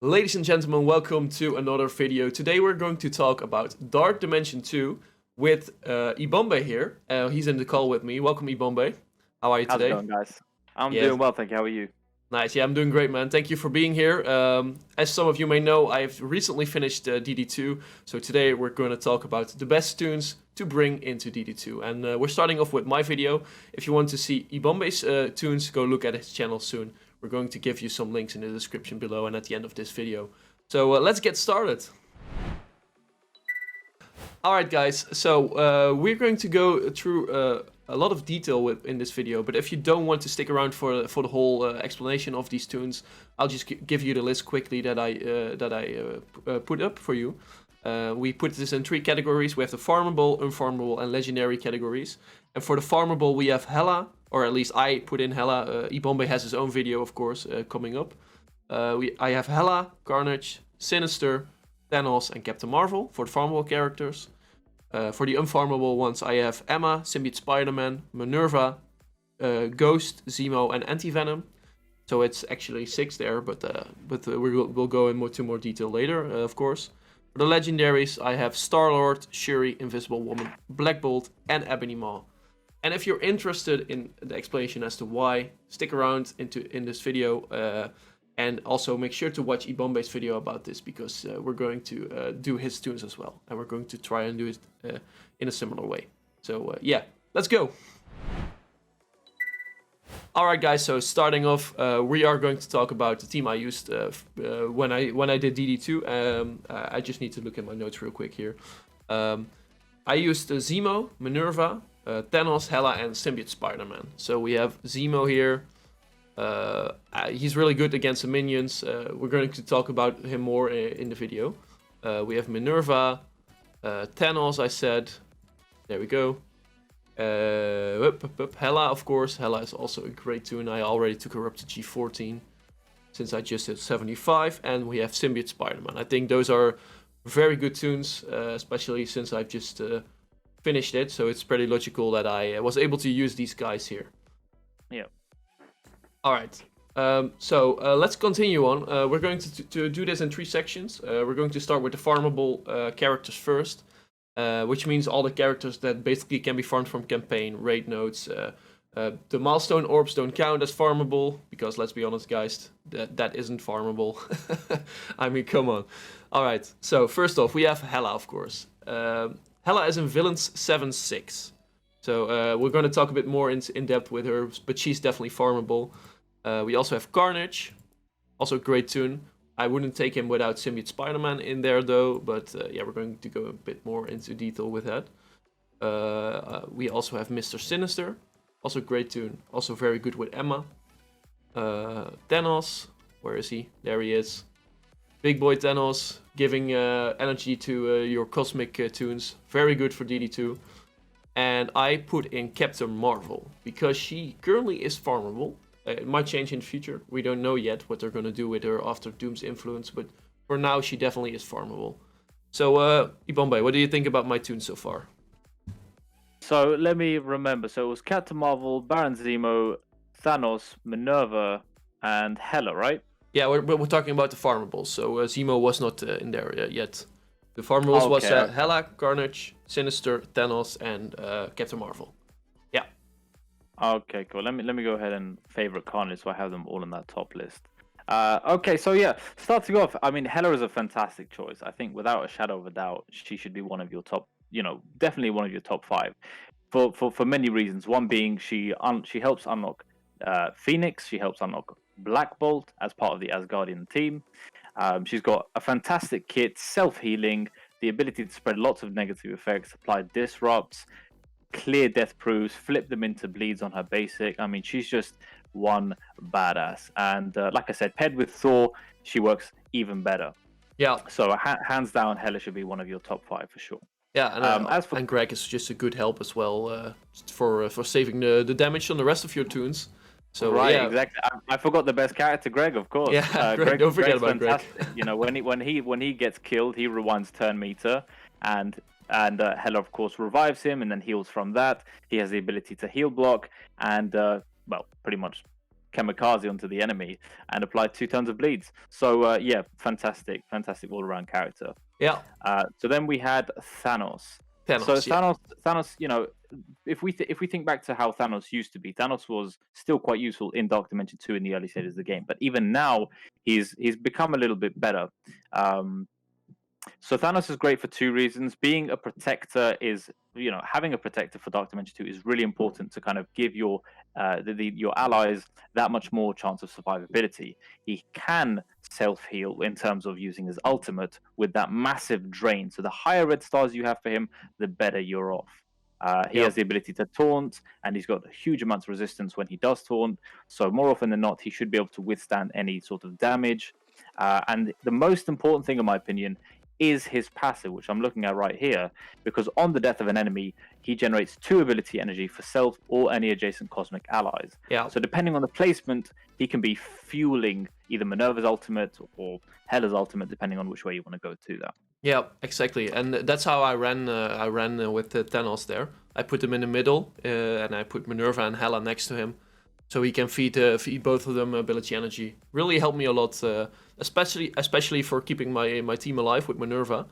Ladies and gentlemen, welcome to another video. Today we're going to talk about Dark Dimension 2 with Eboooombe here. He's in the call with me. Welcome, Eboooombe. How are you How's it today? going, guys? I'm Yes. doing well, thank you. How are you? Nice. Yeah, I'm doing great, man. Thank you for being here. As some of you may know, I've recently finished DD2, so today we're going to talk about the best toons to bring into DD2. And we're starting off with my video. If you want to see Eboombe's toons, go look at his channel soon. We're going to give you some links in the description below and at the end of this video. So let's get started. Alright guys, so we're going to go through a lot of detail in this video, but if you don't want to stick around for the whole explanation of these toons, I'll just give you the list quickly that I put up for you. We put this in 3 categories. We have the farmable, unfarmable, and legendary categories. And for the farmable, we have Hela, or at least I put in Hela. Eboooombe has his own video, of course, coming up. I have Hela, Carnage, Sinister, Thanos, and Captain Marvel for the farmable characters. For the unfarmable ones, I have Emma, Symbiote Spider-Man, Minerva, Ghost, Zemo, and AntiVenom. So it's actually 6 there, but we'll go into more detail later, of course. For the legendaries, I have StarLord, Shuri, Invisible Woman, Black Bolt, and Ebony Maw. And if you're interested in the explanation as to why, stick around in this video. And also make sure to watch Eboombe's video about this, because we're going to do his toons as well. And we're going to try and do it in a similar way. So yeah, let's go. Alright guys, so starting off, we are going to talk about the team I used when I did DD2. I just need to look at my notes real quick here. I used Zemo, Minerva, Thanos, Hela, and Symbiote Spider-Man. So we have Zemo here. He's really good against the minions. We're going to talk about him more in the video. We have Minerva, Thanos, I said. There we go. Hela, of course. Hela is also a great toon. I already took her up to G14 since I just hit 75. And we have Symbiote Spider-Man. I think those are very good toons, especially since I've just finished it. So it's pretty logical that I was able to use these guys here. Yeah. Alright, so let's continue on. We're going to do this in 3 sections. We're going to start with the farmable characters first, which means all the characters that basically can be farmed from campaign, raid nodes. The milestone orbs don't count as farmable, because let's be honest guys, that isn't farmable. I mean, come on. Alright, so first off, we have Hela, of course. Hela is in Villains 7-6. So we're going to talk a bit more in depth with her, but she's definitely farmable. We also have Carnage, also a great toon. I wouldn't take him without Symbiote Spider-Man in there though, but yeah, we're going to go a bit more into detail with that. We also have Mr. Sinister, also great toon, also very good with Emma. Thanos, where is he? There he is. Big boy Thanos, giving energy to your cosmic toons, very good for DD2. And I put in Captain Marvel, because she currently is farmable. It might change in the future. We don't know yet what they're going to do with her after Doom's influence, but for now she definitely is farmable. So, Eboooombe, what do you think about my toons so far? So let me remember. So it was Captain Marvel, Baron Zemo, Thanos, Minerva, and Hela, right? Yeah, we're talking about the farmables, so Zemo was not in there yet. The farmables was Hela, Carnage, Sinister, Thanos, and Captain Marvel. Yeah. Okay, cool. Let me go ahead and favorite Carnage, so I have them all on that top list. Okay, so yeah, starting off, I mean, Hela is a fantastic choice. I think without a shadow of a doubt, she should be one of your top, definitely one of your top 5, for many reasons. One being she helps unlock Phoenix, she helps unlock Black Bolt as part of the Asgardian team. She's got a fantastic kit, self-healing, the ability to spread lots of negative effects, apply disrupts, clear death proofs, flip them into bleeds on her basic. I mean, she's just one badass. And like I said, paired with Thor, she works even better. Yeah. So hands down, Hela should be one of your top 5 for sure. Yeah, and Greg is just a good help as well for saving the damage on the rest of your toons. So, right, yeah. Exactly. I forgot the best character, Greg, of course. Yeah, Greg, don't forget about fantastic. Greg. when he gets killed, he rewinds turn meter, and Hela, of course, revives him and then heals from that. He has the ability to heal block, and well, pretty much kamikaze onto the enemy and apply 2 tons of bleeds. So yeah, fantastic all-around character. Yeah. So then we had Thanos. So Thanos, you know, if we think back to how Thanos used to be, Thanos was still quite useful in Dark Dimension 2 in the early stages of the game. But even now, he's become a little bit better. So Thanos is great for 2 reasons. Being a protector is, you know, having a protector for Dark Dimension 2 is really important to kind of give your your allies that much more chance of survivability. He can self-heal in terms of using his ultimate with that massive drain. So the higher red stars you have for him, the better you're off. He has the ability to taunt, and he's got huge amounts of resistance when he does taunt. So more often than not, he should be able to withstand any sort of damage. And the most important thing, in my opinion, is his passive, which I'm looking at right here, because on the death of an enemy, he generates 2 ability energy for self or any adjacent cosmic allies. Yeah. So depending on the placement, he can be fueling either Minerva's ultimate or Hela's ultimate, depending on which way you want to go to that. Yeah, exactly, and that's how I ran with Thanos there. I put him in the middle, and I put Minerva and Hela next to him, so he can feed both of them ability energy. Really helped me a lot, especially for keeping my team alive with Minerva.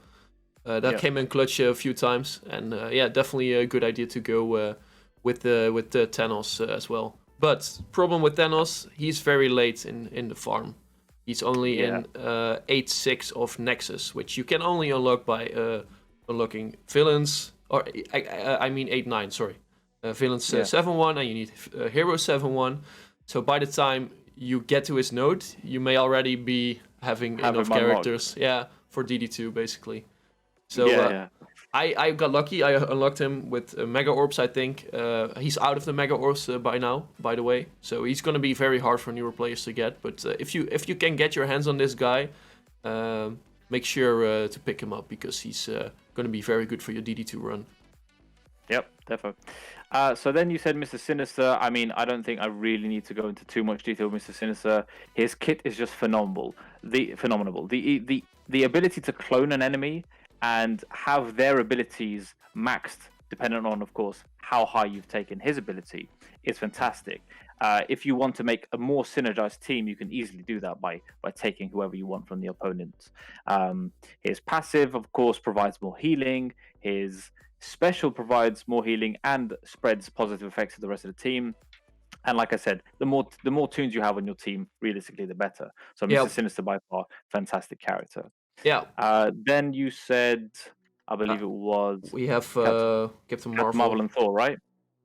That came in clutch a few times, and yeah, definitely a good idea to go with the Thanos as well. But problem with Thanos, he's very late in the farm. He's only in 8-6 of Nexus, which you can only unlock by unlocking villains, or I mean 8-9, sorry. Villains 7-1, and you need Hero 7-1. So by the time you get to his node, you may already be having enough characters for DD2, basically. So I got lucky. I unlocked him with Mega Orbs, I think. He's out of the Mega Orbs by now, by the way. So he's going to be very hard for newer players to get. But if you can get your hands on this guy, make sure to pick him up, because he's going to be very good for your DD2 run. Yep, definitely. So then you said Mr. Sinister. I mean, I don't think I really need to go into too much detail with Mr. Sinister. His kit is just phenomenal. The ability to clone an enemy and have their abilities maxed, depending on, of course, how high you've taken his ability, is fantastic. If you want to make a more synergized team, you can easily do that by taking whoever you want from the opponent. His passive, of course, provides more healing. His special provides more healing and spreads positive effects to the rest of the team. And like I said, the more toons you have on your team, realistically, the better. So Mr. Sinister, by far, fantastic character. Yeah. Then you said, I believe it was... We have Captain Marvel and Thor, right?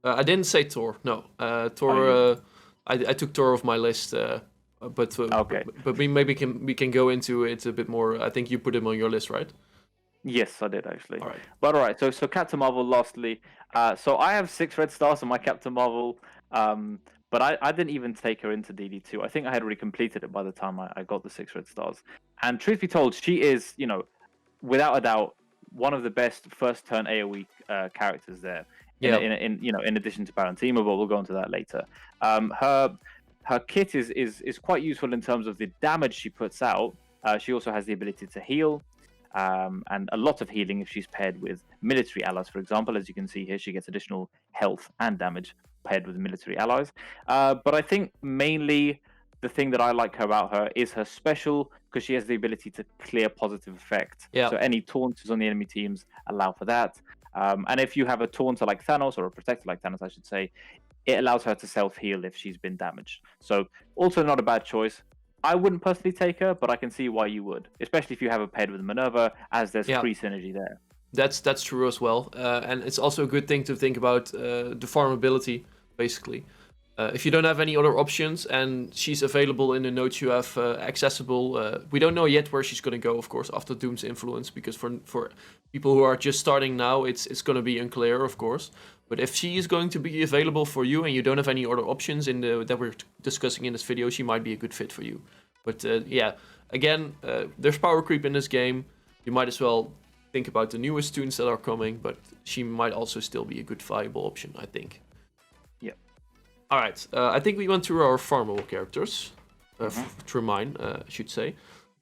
I didn't say Thor, no. Thor, I took Thor off my list, but okay. But we can go into it a bit more. I think you put him on your list, right? Yes, I did, actually. All right. But all right, so Captain Marvel, lastly. So I have 6 red stars on my Captain Marvel, but I didn't even take her into DD2. I think I had already completed it by the time I got the 6 red stars. And truth be told, she is, you know, without a doubt, one of the best first turn AoE characters there. In addition to Parentima, but we'll go into that later. Her kit is quite useful in terms of the damage she puts out. She also has the ability to heal, and a lot of healing if she's paired with military allies. For example, as you can see here, she gets additional health and damage paired with military allies. But I think mainly the thing that I like about her is her special, because she has the ability to clear positive effect. So any taunts on the enemy teams allow for that. And if you have a taunter like Thanos, or a protector like Thanos, I should say, it allows her to self-heal if she's been damaged. So also not a bad choice. I wouldn't personally take her, but I can see why you would, especially if you have a paired with Minerva, as there's free synergy there. That's true as well. And it's also a good thing to think about the farmability, basically. If you don't have any other options and she's available in the nodes you have accessible, we don't know yet where she's going to go, of course, after Doom's influence, because for people who are just starting now, it's going to be unclear, of course. But if she is going to be available for you and you don't have any other options that we're discussing in this video, she might be a good fit for you. But yeah, again, there's power creep in this game. You might as well think about the newest toons that are coming, but she might also still be a good viable option, I think. All right, I think we went through our farmable characters, through mine, I should say.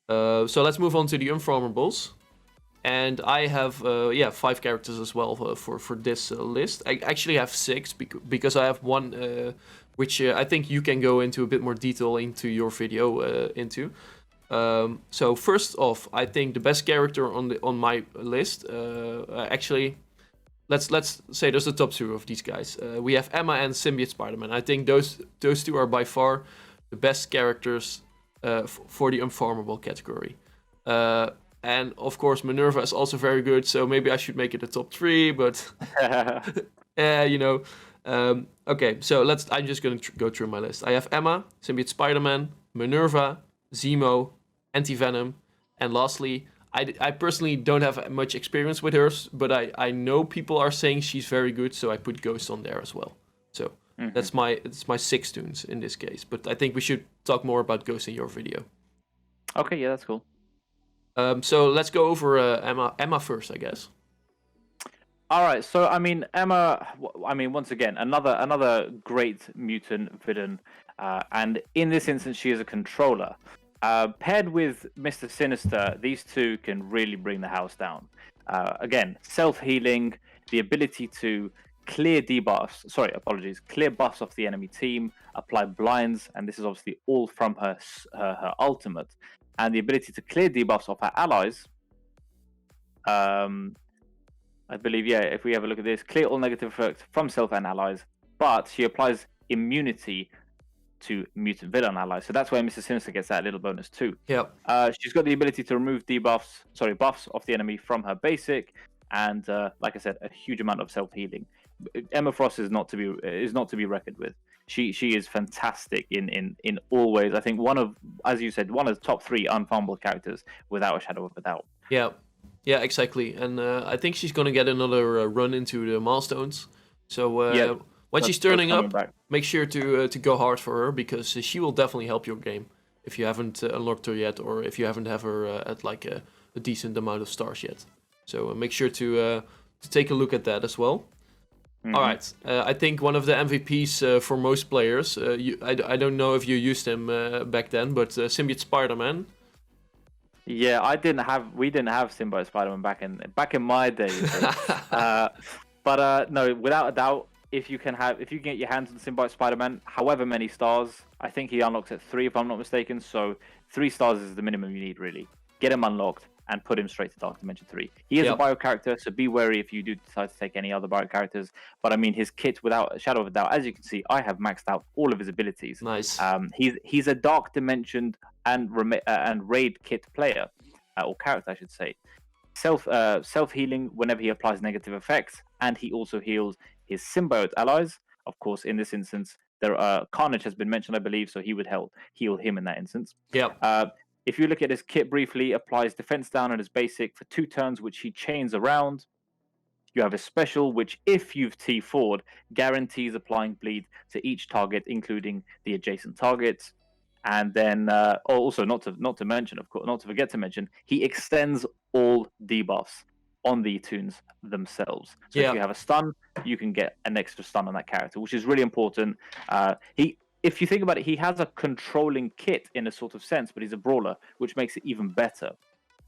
So let's move on to the unfarmables. And I have 5 characters as well for this list. I actually have 6 because I have one which I think you can go into a bit more detail into your video into. So first off, I think the best character on my list, actually, let's say there's the top 2 of these guys. We have Emma and Symbiote Spider-Man. I think those 2 are by far the best characters for the unfarmable category. And of course, Minerva is also very good, so maybe I should make it a top 3, but you know. Okay, so I'm just gonna go through my list. I have Emma, Symbiote Spider-Man, Minerva, Zemo, AntiVenom, and lastly, I personally don't have much experience with hers, but I know people are saying she's very good, so I put Ghost on there as well. So it's my 6 toons in this case, but I think we should talk more about Ghost in your video. Okay, yeah, that's cool. So let's go over Emma first, I guess. All right, so I mean Emma. I mean, once again, another great mutant villain, and in this instance, she is a controller. Paired with Mr. Sinister, these 2 can really bring the house down. Again, self-healing, the ability to clear debuffs. Sorry, apologies. Clear buffs off the enemy team, apply blinds, and this is obviously all from her ultimate, and the ability to clear debuffs off her allies. I believe, yeah, if we have a look at this, clear all negative effects from self and allies, but she applies immunity to mutant villain allies. So that's where Mr. Sinister gets that little bonus too. Yeah. She's got the ability to remove buffs off the enemy from her basic, and like I said, a huge amount of self-healing. Emma Frost is not to be reckoned with. She is fantastic in all ways. I think as you said, one of the top 3 unfarmable characters without a shadow of a doubt. Yeah, exactly. And I think she's going to get another run into the milestones. So when she's turning up, make sure to go hard for her, because she will definitely help your game if you haven't unlocked her yet, or if you haven't have her at like a decent amount of stars yet. So make sure to take a look at that as well. All right. I think one of the MVPs for most players, I don't know if you used him back then, but Symbiote Spider-Man. Yeah, we didn't have Symbiote Spider-Man back in my days. But no, without a doubt, if you can get your hands on Symbiote Spider-Man, however many stars, I think he unlocks at 3 if I'm not mistaken. So 3 stars is the minimum you need, really. Get him unlocked and put him straight to Dark Dimension 3. He is a bio character, so be wary if you do decide to take any other bio characters. But I mean, his kit, without a shadow of a doubt, as you can see, I have maxed out all of his abilities. Nice. He's a Dark Dimension and raid kit player, or character, I should say. Self-healing whenever he applies negative effects, and he also heals his symbiote allies. Of course, in this instance, Carnage has been mentioned, I believe, so he would heal him in that instance. Yeah. If you look at his kit briefly, applies defense down on his basic for 2 turns, which he chains around. You have a special, which if you've T4'd, guarantees applying bleed to each target, including the adjacent targets. And then, also not to forget to mention, he extends all debuffs on the toons themselves. So if you have a stun, you can get an extra stun on that character, which is really important. If you think about it, he has a controlling kit in a sort of sense, but he's a brawler, which makes it even better.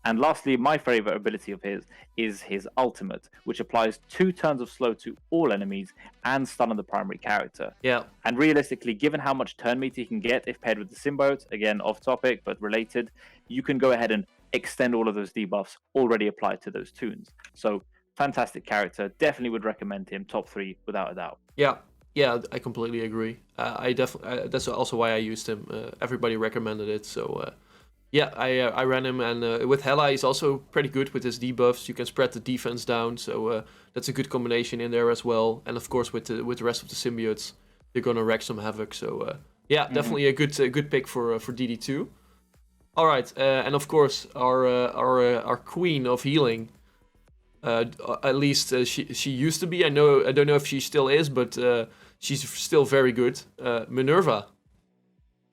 And lastly, my favorite ability of his is his ultimate, which applies 2 turns of slow to all enemies and stun on the primary character. Yeah. And realistically, given how much turn meter he can get if paired with the symbiote, again, off topic, but related, you can go ahead and extend all of those debuffs already applied to those toons. So, fantastic character. Definitely would recommend him top 3 without a doubt. Yeah, I completely agree. That's also why I used him. Everybody recommended it, so I ran him, and with Hela he's also pretty good with his debuffs. You can spread the defense down, so that's a good combination in there as well. And of course, with the rest of the symbiotes, they're gonna wreak some havoc. So definitely a good pick for DD2. All right, and of course our queen of healing. At least she used to be. I don't know if she still is, but she's still very good. Minerva.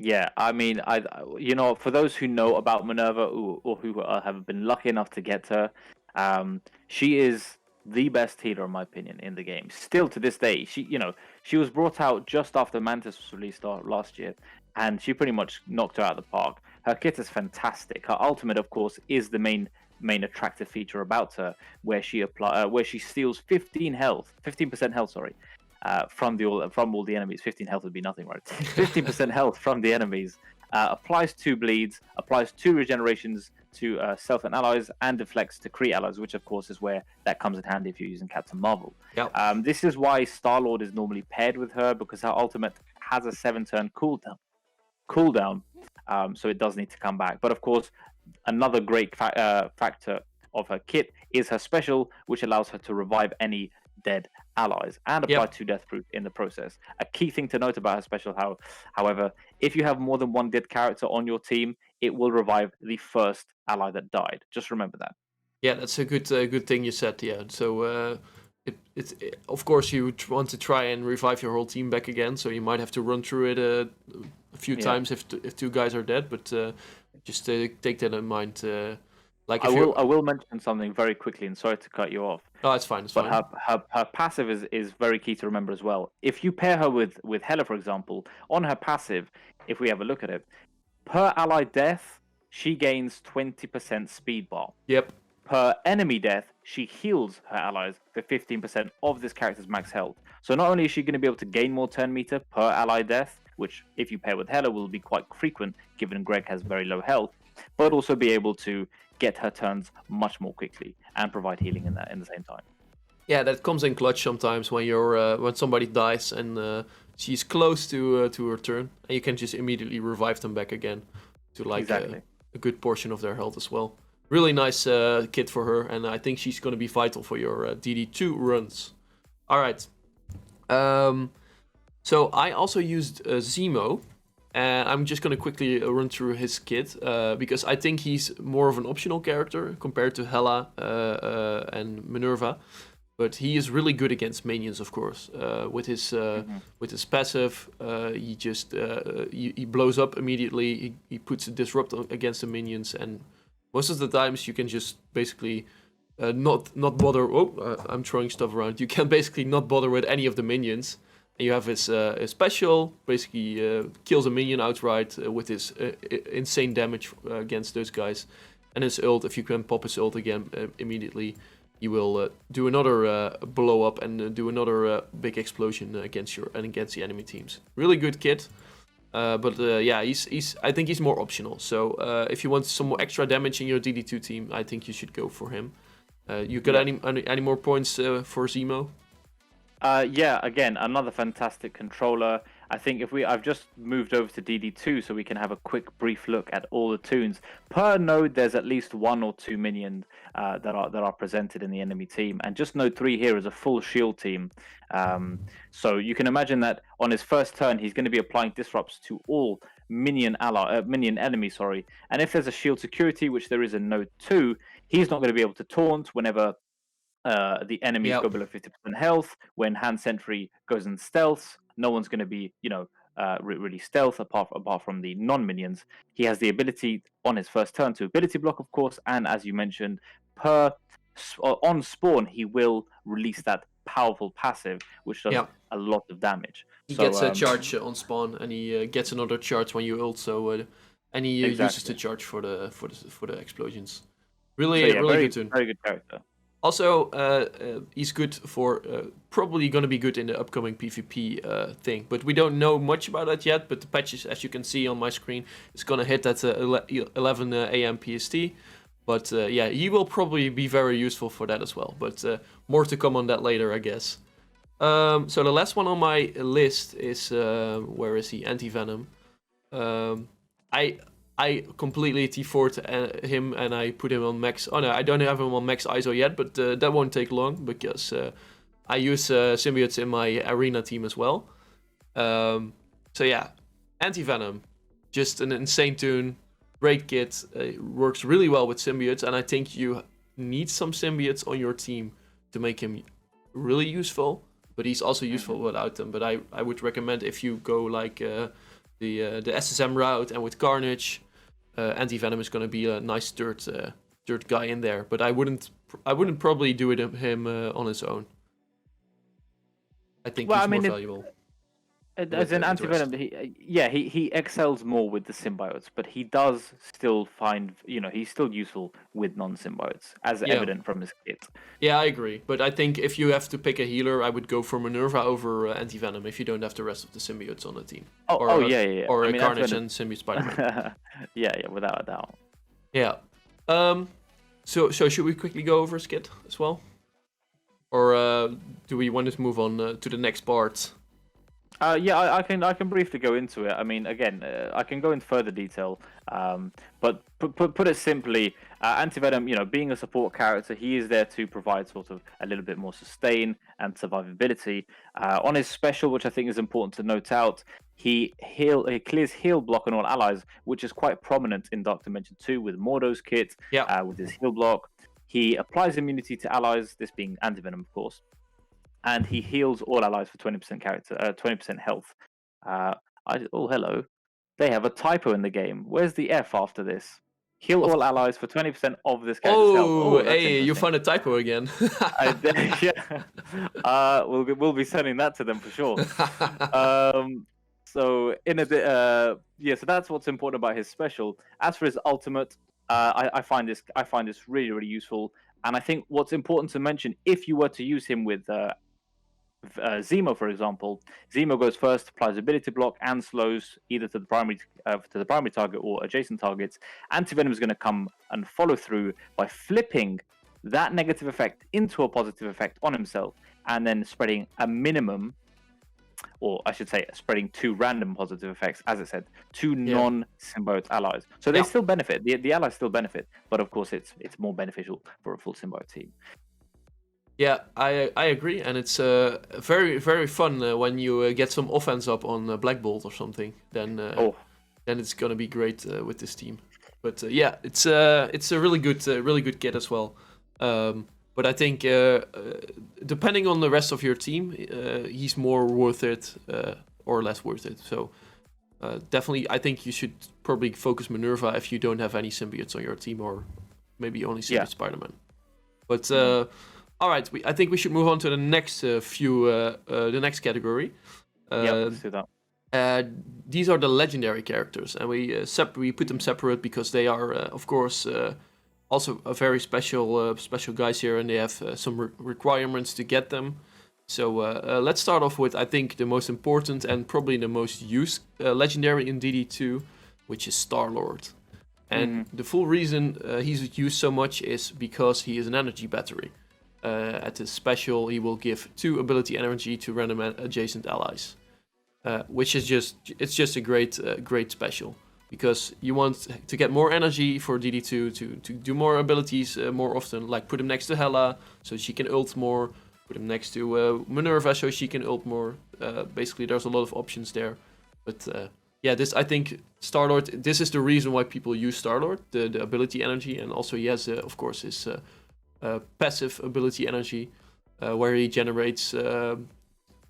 Yeah, I mean, for those who know about Minerva or who have been lucky enough to get her, she is the best healer in my opinion in the game. Still to this day, she was brought out just after Mantis was released last year, and she pretty much knocked her out of the park. Her kit is fantastic. Her ultimate, of course, is the main main attractive feature about her, where she steals 15% health, sorry, from all the enemies. 15 health would be nothing, right? 15% health from the enemies. Applies 2 bleeds, applies 2 regenerations to self and allies, and deflects to Kree allies, which of course is where that comes in handy if you're using Captain Marvel. Yep. This is why StarLord is normally paired with her, because her ultimate has a 7-turn cooldown, so it does need to come back. But of course, another great factor of her kit is her special, which allows her to revive any dead allies and apply 2 death proof in the process. A key thing to note about her special, however, if you have more than one dead character on your team, it will revive the first ally that died. Just remember that. Yeah, that's a good thing you said. Yeah, so of course you want to try and revive your whole team back again, so you might have to run through it a few times if 2 guys are dead, but just take that in mind. Like I will mention something very quickly, and sorry to cut you off. Oh, it's fine. But her passive is very key to remember as well. If you pair her with Hela, for example, on her passive, if we have a look at it, per ally death, she gains 20% speed bar. Yep. Per enemy death, she heals her allies for 15% of this character's max health. So not only is she going to be able to gain more turn meter per ally death, which if you pair with Hela will be quite frequent, given Greg has very low health, but also be able to get her turns much more quickly and provide healing in the same time. Yeah, that comes in clutch sometimes when when somebody dies and she's close to her turn, and you can just immediately revive them back again to a good portion of their health as well. Really nice kit for her, and I think she's going to be vital for your DD2 runs. All right. So I also used Zemo. And I'm just going to quickly run through his kit, because I think he's more of an optional character compared to Hela and Minerva. But he is really good against minions, of course. With his passive, he just he blows up immediately. He puts a disrupt against the minions, and most of the times you can just basically not bother. I'm throwing stuff around. You can basically not bother with any of the minions. You have his special, basically kills a minion outright with his insane damage against those guys. And his ult, if you can pop his ult again immediately, he will do another blow up and do another big explosion against the enemy teams. Really good kit, but yeah, I think he's more optional. So if you want some more extra damage in your DD2 team, I think you should go for him. You got any more points for Zemo? Yeah, again, another fantastic controller. I think I've just moved over to DD2 so we can have a quick brief look at all the toons. Per node, there's at least 1 or 2 minions that are presented in the enemy team, and just node 3 here is a full shield team. So you can imagine that on his first turn, he's going to be applying disrupts to all minion enemies. Sorry, and if there's a shield security, which there is in node 2, he's not going to be able to taunt whenever the enemies go below 50% health. When Hand Sentry goes in stealth, no one's going to be, really stealth apart from the non-minions. He has the ability on his first turn to ability block, of course, and as you mentioned, on spawn, he will release that powerful passive, which does a lot of damage. He gets a charge on spawn, and he gets another charge when you ult. So, and he uses the charge for the explosions. Really good toon. Very good character. Also, he's good for probably going to be good in the upcoming PvP thing, but we don't know much about that yet. But the patches, as you can see on my screen, is going to hit at 11 a.m. PST. But yeah, he will probably be very useful for that as well. But more to come on that later, I guess. So the last one on my list is where is he? AntiVenom. I completely T4'd him and I put him on max. Oh no, I don't have him on max ISO yet, but that won't take long because I use symbiotes in my arena team as well. So yeah, AntiVenom, just an insane toon, great kit, works really well with symbiotes, and I think you need some symbiotes on your team to make him really useful. But he's also useful without them. But I would recommend if you go like the SSM route and with Carnage. AntiVenom is going to be a nice third guy in there, but I wouldn't probably do it him on his own. I think he's more valuable. As in with the rest. AntiVenom, he excels more with the symbiotes, but he does still find, he's still useful with non-symbiotes, as Yeah. evident from his kit. Yeah, I agree. But I think if you have to pick a healer, I would go for Minerva over AntiVenom if you don't have the rest of the symbiotes on the team. Yeah. Or I mean, Carnage AntiVenom, and Symbiote Spider-Man. yeah, without a doubt. Yeah. So should we quickly go over Skid as well? Or do we want to move on to the next part? I can briefly go into it. I mean, again, I can go into further detail, but put it simply, AntiVenom, being a support character, he is there to provide sort of a little bit more sustain and survivability. On his special, which I think is important to note out, he clears heal block on all allies, which is quite prominent in Dark Dimension 2 with Mordo's kit, Yeah. with his heal block. He applies immunity to allies, this being AntiVenom, of course, and he heals all allies for 20% health. Hello. They have a typo in the game. Where's the F after this? Heal all allies for 20% of this character's health. Oh, That's hey, you interesting. found a typo again. Yeah. We'll be sending that to them for sure. So so that's what's important about his special. As for his ultimate, I find this really, really useful. And I think what's important to mention, if you were to use him with Zemo, for example, Zemo goes first, applies ability block, and slows either to the primary target or adjacent targets. AntiVenom is going to come and follow through by flipping that negative effect into a positive effect on himself, and then spreading a minimum, or I should say, spreading 2 random positive effects, as it said, to non-symbiote allies. So they still benefit. The allies still benefit, but of course, it's more beneficial for a full symbiote team. Yeah, I agree, and it's very, very fun when you get some offense up on Black Bolt or something. Then it's gonna be great with this team. But it's a really good kit as well. But I think depending on the rest of your team, he's more worth it or less worth it. So definitely, I think you should probably focus Minerva if you don't have any symbiotes on your team, or maybe only Symbiote Spider-Man. But all right, I think we should move on to the next the next category. Let's do that. These are the legendary characters, and we put them separate because they are, of course, also a very special guys here, and they have some requirements to get them. So let's start off with, I think, the most important and probably the most used legendary in DD2, which is StarLord. And the full reason he's used so much is because he is an energy battery. At his special, he will give 2 ability energy to random adjacent allies, which is just a great special, because you want to get more energy for DD2 to do more abilities more often, like put him next to Hela so she can ult more, put him next to Minerva so she can ult more. Basically, there's a lot of options there, but I think StarLord, this is the reason why people use StarLord, the ability energy, and also he has, of course, his passive ability energy, where he generates 1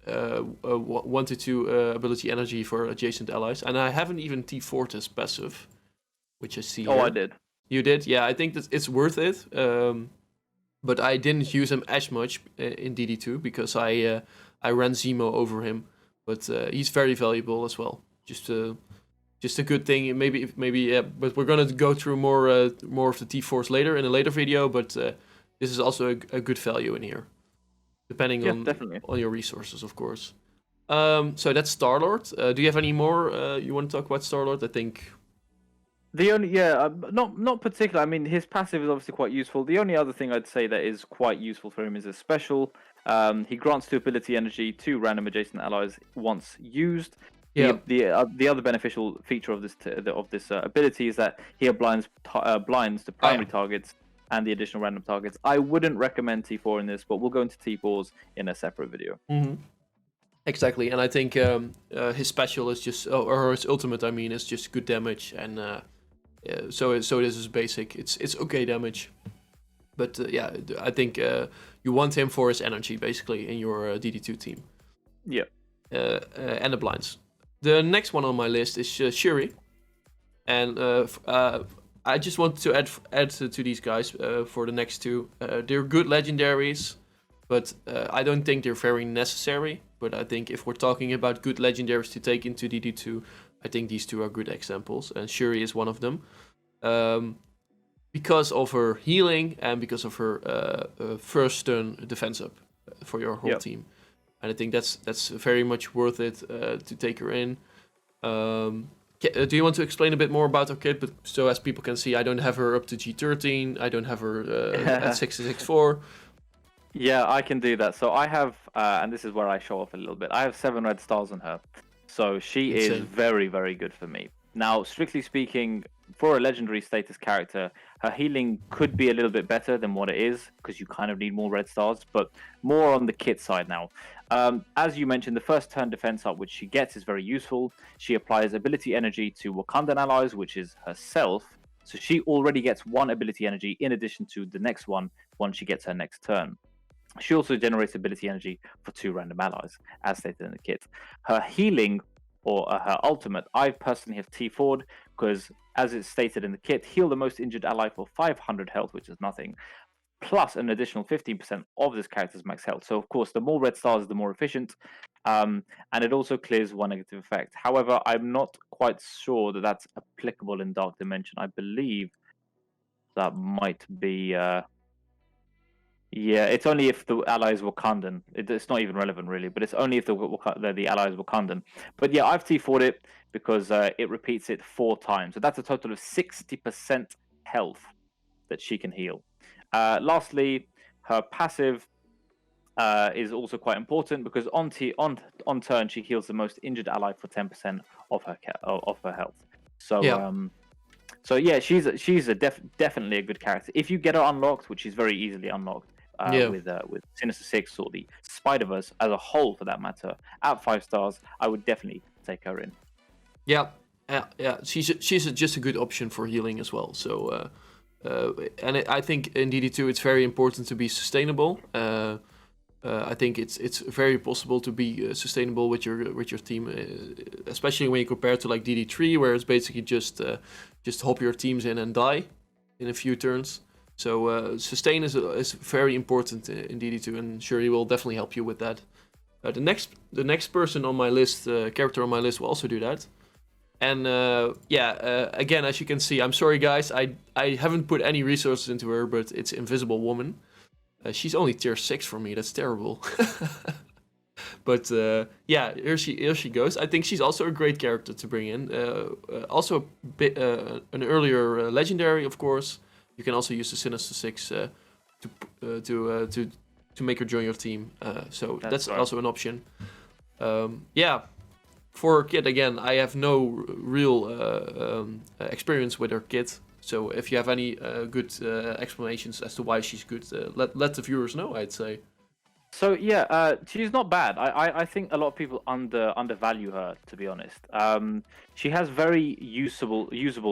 to 2 ability energy for adjacent allies. And I haven't even T4'd his passive, which I see here. I did. You did? Yeah, I think that it's worth it. But I didn't use him as much in DD2 because I ran Zemo over him. But he's very valuable as well. Just a good thing. Maybe. But we're gonna go through more of the T4s later in a later video. But this is also a good value in here, depending on your resources, of course. So that's StarLord. Do you have any more you want to talk about StarLord? I think the only not particular. I mean, his passive is obviously quite useful. The only other thing I'd say that is quite useful for him is his special. He grants 2 ability energy to random adjacent allies once used. Yeah. The other beneficial feature of this ability is that he blinds to primary targets and the additional random targets. I wouldn't recommend T4 in this, but we'll go into T4s in a separate video. Mm-hmm. Exactly, and I think his special is just, or his ultimate, I mean, is just good damage, and so this is basic. It's okay damage, but I think you want him for his energy, basically, in your DD2 team. Yeah. And the blinds. The next one on my list is Shuri, and I just want to add to these guys for the next 2. They're good legendaries. but I don't think they're very necessary. But I think if we're talking about good legendaries to take into DD2, I think these two are good examples, and Shuri is one of them. Because of her healing and because of her first turn defense up for your whole team. And I think that's very much worth it to take her in. Do you want to explain a bit more about her kit? But so as people can see, I don't have her up to G13. I don't have her at 664. Yeah, I can do that. So I have, and this is where I show off a little bit. I have 7 red stars on her. So she is very, very good for me. Now, strictly speaking, for a legendary status character, her healing could be a little bit better than what it is, because you kind of need more red stars, but more on the kit side now. As you mentioned, the first turn defense up, which she gets, is very useful. She applies ability energy to Wakandan allies, which is herself. So she already gets 1 ability energy in addition to the next one once she gets her next turn. She also generates ability energy for 2 random allies, as stated in the kit. Her healing, or her ultimate, I personally have T4'd, because as it's stated in the kit, heal the most injured ally for 500 health, which is nothing, plus an additional 15% of this character's max health. So of course, the more red stars, the more efficient, and it also clears 1 negative effect. However, I'm not quite sure that that's applicable in Dark Dimension. I believe that might be... yeah, it's only if the ally is Wakandan. It's not even relevant, really, but it's only if the ally is Wakandan. But yeah, I've T4'd it because it repeats it 4 times. So that's a total of 60% health that she can heal. Lastly, her passive is also quite important because on turn, she heals the most injured ally for 10% of her health. So, so yeah, she's definitely a good character. If you get her unlocked, which is very easily unlocked, with Sinister 6 or the Spider-Verse as a whole, for that matter, at 5 stars, I would definitely take her in. Yeah. She's just a good option for healing as well. So, I think in DD2 it's very important to be sustainable. I think it's very possible to be sustainable with your team, especially when you compare to like DD3, where it's basically just hop your teams in and die in a few turns. So sustain is very important in DD2, and Shuri will definitely help you with that. The next person on my list, character on my list, will also do that. And again, as you can see, I'm sorry guys, I haven't put any resources into her, but it's Invisible Woman. She's only tier 6 for me. That's terrible. But here she goes. I think she's also a great character to bring in. Also a bit an earlier legendary, of course. You can also use the Sinister 6 to make her join your team. So that's right. Also an option. For Kit, again, I have no real experience with her kit. So if you have any good explanations as to why she's good, let the viewers know, I'd say. So yeah, she's not bad. I think a lot of people undervalue her, to be honest. She has very usable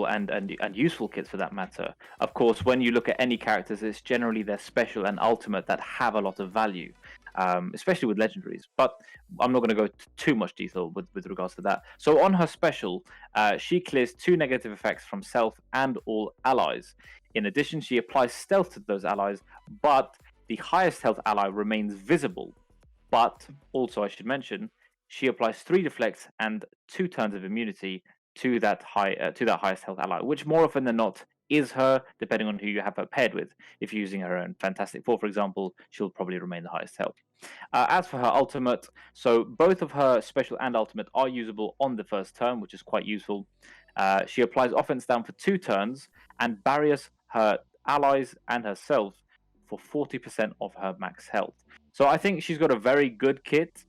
and useful kits, for that matter. Of course, when you look at any characters, it's generally their special and ultimate that have a lot of value, especially with legendaries. But I'm not going to go too much detail with regards to that. So on her special, she clears 2 negative effects from self and all allies. In addition, she applies stealth to those allies, but the highest health ally remains visible. But also, I should mention, she applies 3 deflects and 2 turns of immunity to that highest health ally, which more often than not is her, depending on who you have her paired with. If you're using her own Fantastic Four, for example, she'll probably remain the highest health. As for her ultimate, so both of her special and ultimate are usable on the first turn, which is quite useful. She applies offense down for 2 turns and barriers her allies and herself for 40% of her max health. So I think she's got a very good kit.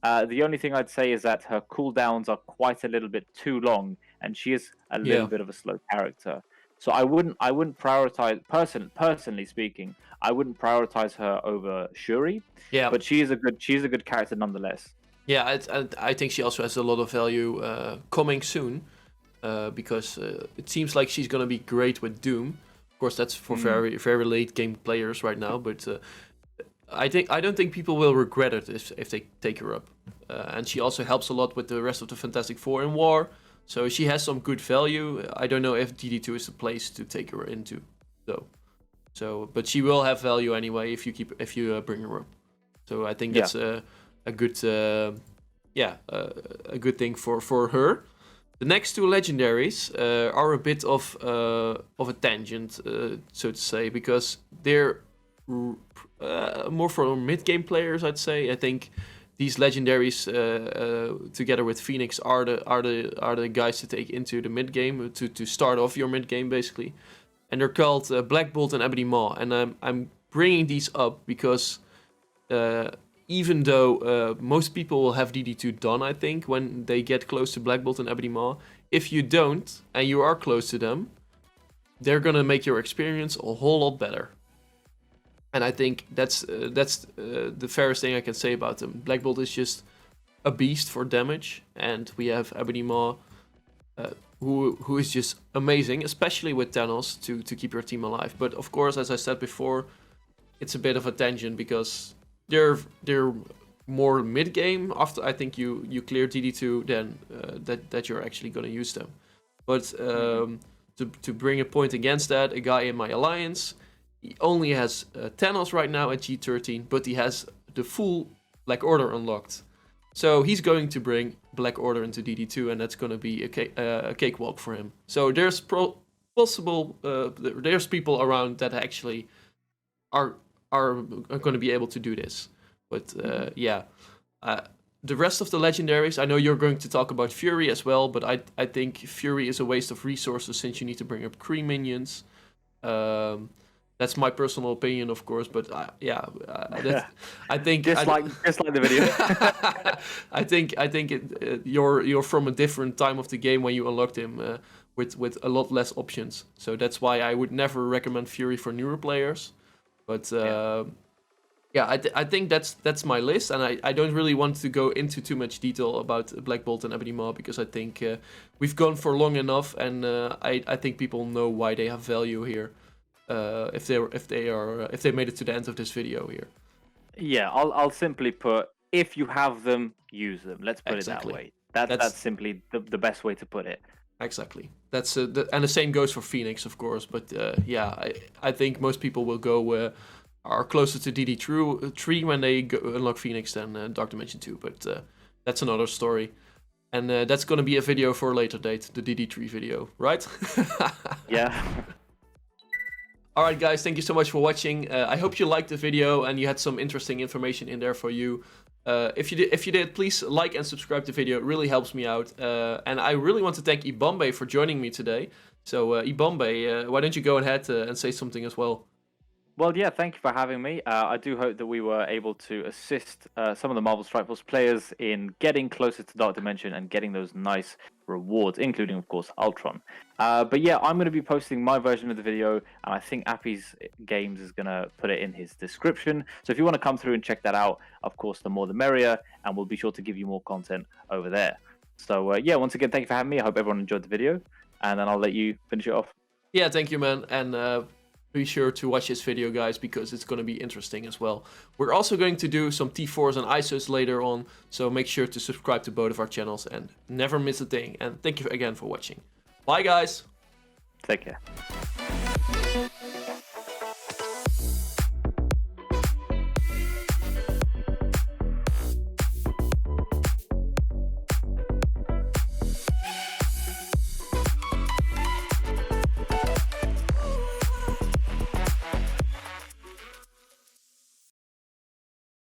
The only thing I'd say is that her cooldowns are quite a little bit too long, and she is a little bit of a slow character. So I wouldn't prioritize, personally speaking, I wouldn't prioritize her over Shuri. Yeah. But she's a good character nonetheless. Yeah, I think she also has a lot of value coming soon, because it seems like she's gonna be great with Doom. Of course, that's for very, very late game players right now, but I don't think people will regret it if they take her up. And she also helps a lot with the rest of the Fantastic Four in war, so she has some good value. I don't know if DD2 is the place to take her into, though. So, but she will have value anyway if you bring her up. So I think that's a good a good thing for her. The next two legendaries are a bit of a tangent, so to say, because they're more for mid-game players, I'd say. I think these legendaries, together with Phoenix, are the guys to take into the mid game to start off your mid game basically, and they're called Black Bolt and Ebony Maw. And I'm bringing these up because even though most people will have DD2 done, I think, when they get close to Black Bolt and Ebony Maw, if you don't and you are close to them, they're gonna make your experience a whole lot better. And I think that's the fairest thing I can say about them. Black Bolt is just a beast for damage, and we have Ebony Maw, who is just amazing, especially with Thanos to keep your team alive. But of course, as I said before, it's a bit of a tangent because they're more mid game. After I think you clear DD2, then that you're actually gonna use them. But to bring a point against that, a guy in my alliance. He only has Thanos right now at G13, but he has the full Black Order unlocked. So he's going to bring Black Order into DD2, and that's going to be a cakewalk for him. So there's there's people around that actually are going to be able to do this. But the rest of the legendaries, I know you're going to talk about Fury as well, but I think Fury is a waste of resources since you need to bring up Kree minions. That's my personal opinion, of course, but I think dislike the video. I think you're from a different time of the game when you unlocked him with a lot less options. So that's why I would never recommend Fury for newer players. But I think that's my list, and I don't really want to go into too much detail about Black Bolt and Ebony Maw because I think we've gone for long enough, and I think people know why they have value here. If they made it to the end of this video here. Yeah, I'll simply put, if you have them, use them. Let's put it that way. That's simply the best way to put it. Exactly. That's and the same goes for Phoenix, of course. But I think most people will go are closer to DD3 when they unlock Phoenix than Dark Dimension 2. But that's another story. And that's going to be a video for a later date, the DD3 video, right? Yeah. Alright guys, thank you so much for watching. I hope you liked the video and you had some interesting information in there for you. If you did, please like and subscribe to the video. It really helps me out. And I really want to thank Eboooombe for joining me today. So Eboooombe, why don't you go ahead and say something as well? Well, yeah, thank you for having me. I do hope that we were able to assist some of the Marvel Strike Force players in getting closer to Dark Dimension and getting those nice rewards, including, of course, Ultron. But yeah, I'm going to be posting my version of the video, and I think Appie's Games is going to put it in his description. So if you want to come through and check that out, of course, the more the merrier, and we'll be sure to give you more content over there. So yeah, once again, thank you for having me. I hope everyone enjoyed the video, and then I'll let you finish it off. Yeah, thank you, man. And be sure to watch this video, guys, because it's going to be interesting as well. We're also going to do some T4s and ISOs later on, so make sure to subscribe to both of our channels and never miss a thing. And thank you again for watching. Bye, guys. Take care.